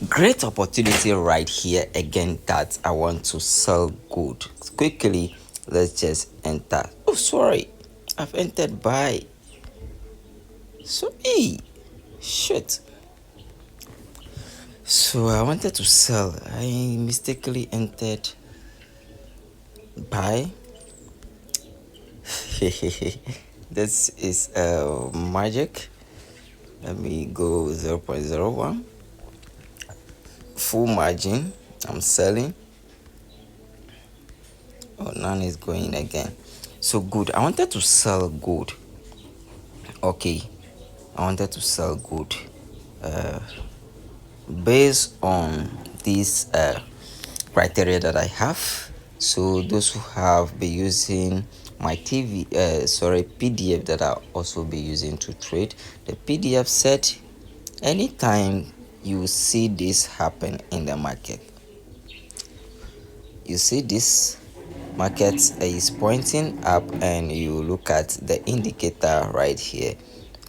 Great opportunity right here again that I want to sell gold quickly. Let's just enter. Oh, sorry, I've entered buy. So, hey, shit. So I wanted to sell. I mistakenly entered buy. This is magic. Let me go 0.01 full margin. I'm selling. Oh, none is going again. So good. I wanted to sell gold. Okay, I wanted to sell gold. Uh, Based on these criteria that I have. So those who have been using my PDF that I'll also be using to trade. The PDF said anytime you see this happen in the market, you see this market is pointing up and you look at the indicator right here,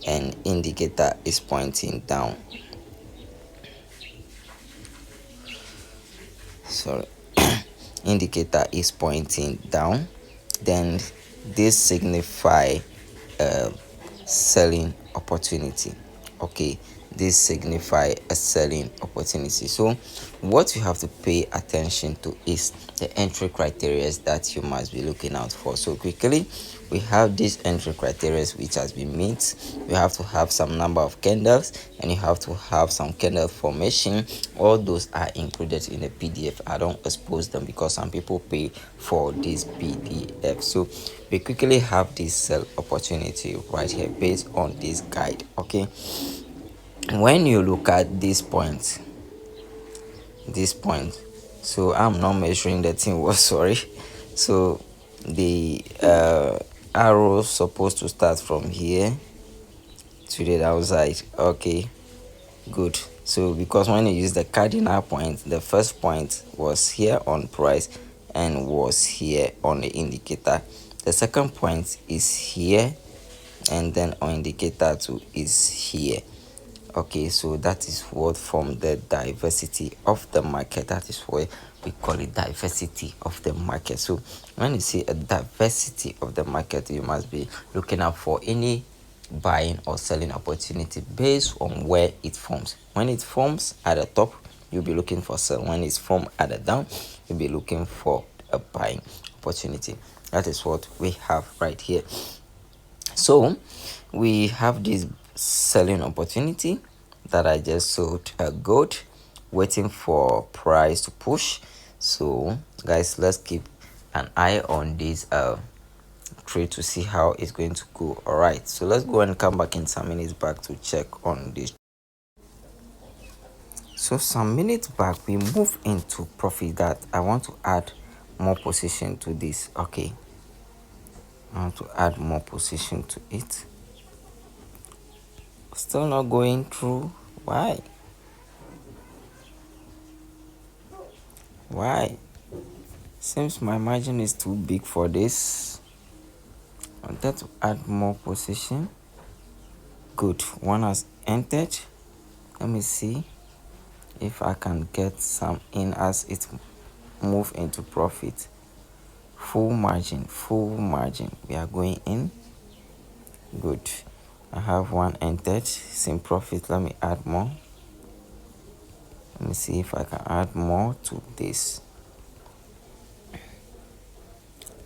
and indicator is pointing down. Sorry. Indicator is pointing down, then this signify a selling opportunity. Okay, this signify a selling opportunity. So what you have to pay attention to is the entry criteria that you must be looking out for. So quickly, we have this entry criteria which has been met. You have to have some number of candles and you have to have some candle formation. All those are included in the PDF. I don't expose them because some people pay for this PDF. So we quickly have this sell opportunity right here based on this guide. Okay, when you look at this point, so I'm not measuring the thing was sorry. So the arrow supposed to start from here to the outside. Okay, good. So because when you use the cardinal point, the first point was here on price and was here on the indicator. The second point is here, and then on indicator 2 is here. Okay, so that is what from the diversity of the market. That is why we call it diversity of the market. So when you see a diversity of the market, you must be looking out for any buying or selling opportunity based on where it forms. When it forms at the top, you'll be looking for sell. When it's formed at the down, you'll be looking for a buying opportunity. That is what we have right here. So we have this selling opportunity that I just sold a gold, waiting for price to push. So guys, let's keep an eye on this trade to see how it's going to go. All right, so let's go and come back in some minutes back to check on this. So some minutes back we move into profit that I want to add more position to this. Okay, I want to add more position to it. Still not going through. Why? Seems my margin is too big for this. I wanted to add more position. Good, one has entered. Let me see if I can get some in as it move into profit. Full margin. We are going in. Good, I have one entered. It's in profit. Let me add more. Let me see if I can add more to this.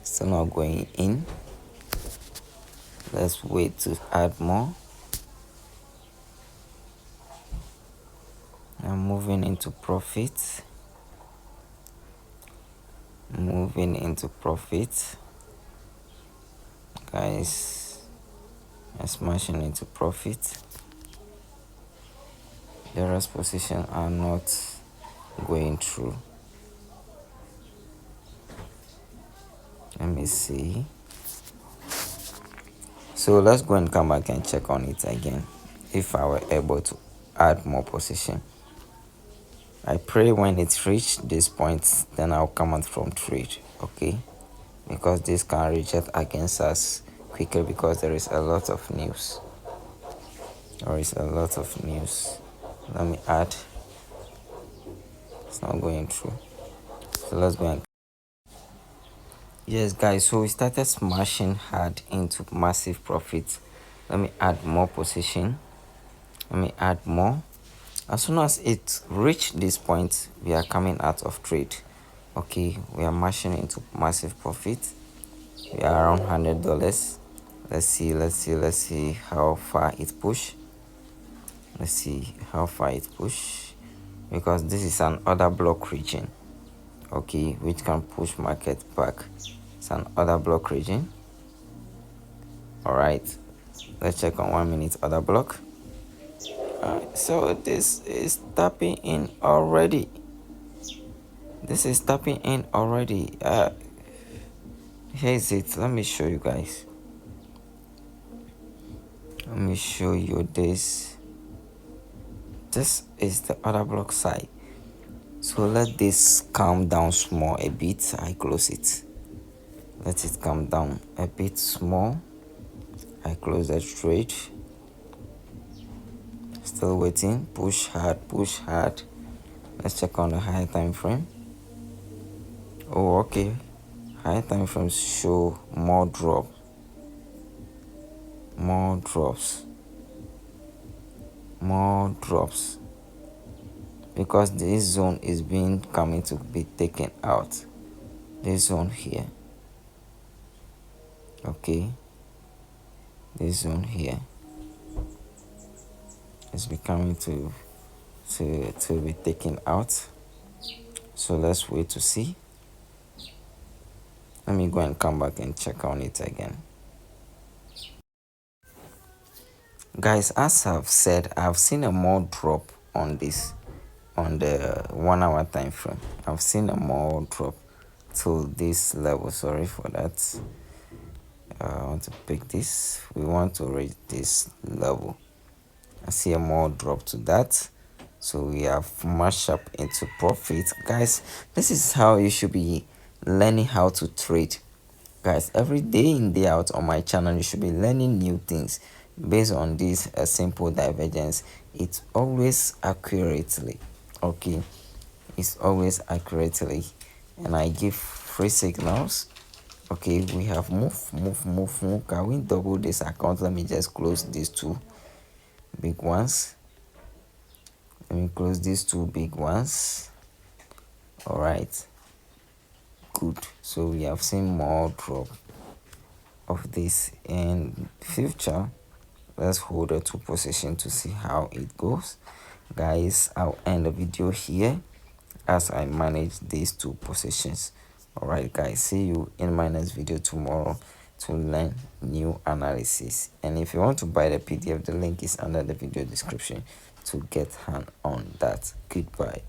Still not going in. Let's wait to add more. I'm moving into profit. Guys, I'm smashing into profit. The rest position are not going through. Let me see. So let's go and come back and check on it again if I were able to add more position. I pray when it's reached this point, then I'll come out from trade. Okay, because this can reach it against us quicker because there is a lot of news. Let me add. It's not going through. So let's go and yes guys, so we started smashing hard into massive profits. Let me add more position. Let me add more. As soon as it reached this point, we are coming out of trade. Okay, we are mashing into massive profit. We are around $100. Let's see how far it push. Let's see how far it push, because this is an order block region, okay, which can push market back. It's an order block region. All right, let's check on 1 minute order block. So this is tapping in already. This is tapping in already. Here is it. Let me show you guys. Let me show you this. This is the order block side. So let this calm down small a bit. I close it. Let it calm down a bit small. I close the trade. Still waiting. Push hard, push hard. Let's check on the higher time frame. Oh, okay. Higher time frames show more drop. More drops. More drops. Because this zone is being coming to be taken out. This zone here. Okay. This zone here is becoming to be taken out. So let's wait to see. Let me go and come back and check on it again. Guys, as I've said, I've seen a more drop on this, on the 1 hour time frame. I've seen a more drop to this level. Sorry for that. I want to pick this. We want to reach this level. I see a more drop to that. So we have mashed up into profit. Guys, this is how you should be learning how to trade. Guys, every day in day out on my channel, you should be learning new things based on this simple divergence. It's always accurately, okay, it's always accurately, and I give free signals. Okay, we have move. Can we double this account? Let me just close these two big ones. Let me close these two big ones. All right, good. So we have seen more drop of this in future. Let's hold the two position to see how it goes. Guys, I'll end the video here as I manage these two positions. All right guys, see you in my next video tomorrow to learn new analysis. And if you want to buy the PDF, the link is under the video description to get hand on that. Goodbye.